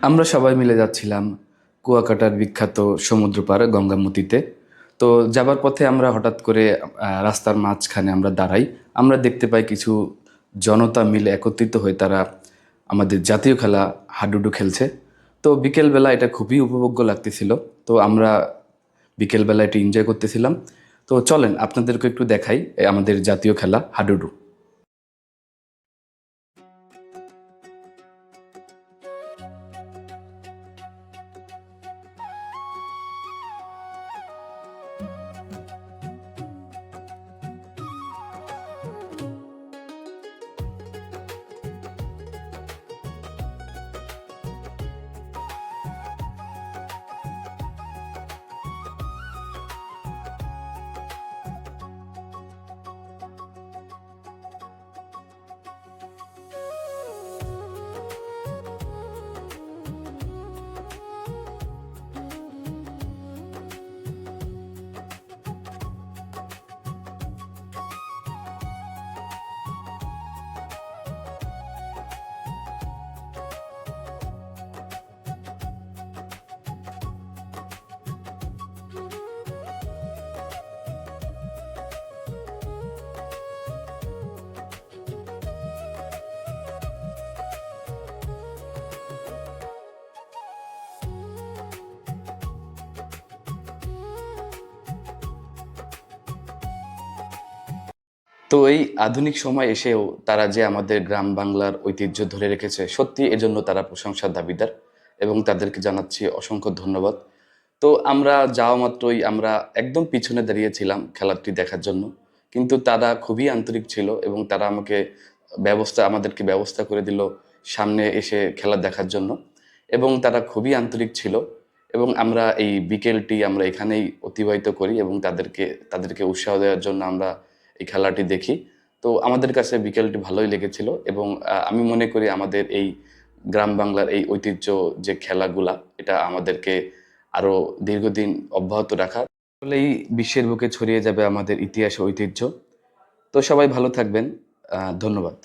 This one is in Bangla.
আমরা সবাই মিলে যাচ্ছিলাম কুয়াকাটার বিখ্যাত সমুদ্র পাড় গঙ্গামতিতে। তো যাবার পথে আমরা হঠাৎ করে রাস্তার মাঝখানে আমরা দাঁড়াই। আমরা দেখতে পাই কিছু জনতা মিলে একত্রিত হয়ে তারা আমাদের জাতীয় খেলা হাডুডু খেলছে। তো বিকেলবেলা এটা খুবই উপভোগ্য লাগতেছিল। তো আমরা বিকেলবেলা এটা এনজয় করতেছিলাম। তো চলেন আপনাদেরকে একটু দেখাই আমাদের জাতীয় খেলা হাডুডু। তো এই আধুনিক সময় এসেও তারা যে আমাদের গ্রাম বাংলার ঐতিহ্য ধরে রেখেছে, সত্যি এজন্য তারা প্রশংসার দাবিদার এবং তাদেরকে জানাচ্ছি অসংখ্য ধন্যবাদ। তো আমরা যাওয়া মাত্রই আমরা একদম পিছনে দাঁড়িয়েছিলাম খেলাটি দেখার জন্য। কিন্তু তারা খুবই আন্তরিক ছিল এবং তারা আমাদেরকে ব্যবস্থা করে দিল সামনে এসে খেলা দেখার জন্য। এবং তারা খুবই আন্তরিক ছিল এবং আমরা এই বিকেলটি আমরা এখানেই অতিবাহিত করি এবং তাদেরকে উৎসাহ দেওয়ার জন্য আমরা এই খেলাটি দেখি। তো আমাদের কাছে বিকেলটি ভালোই লেগেছিল এবং আমি মনে করি আমাদের এই গ্রাম বাংলার এই ঐতিহ্য যে খেলাগুলা, এটা আমাদেরকে আরো দীর্ঘদিন অব্যাহত রাখা। আসলেই বিশ্বের বুকে ছড়িয়ে যাবে আমাদের ইতিহাস ও ঐতিহ্য। তো সবাই ভালো থাকবেন। ধন্যবাদ।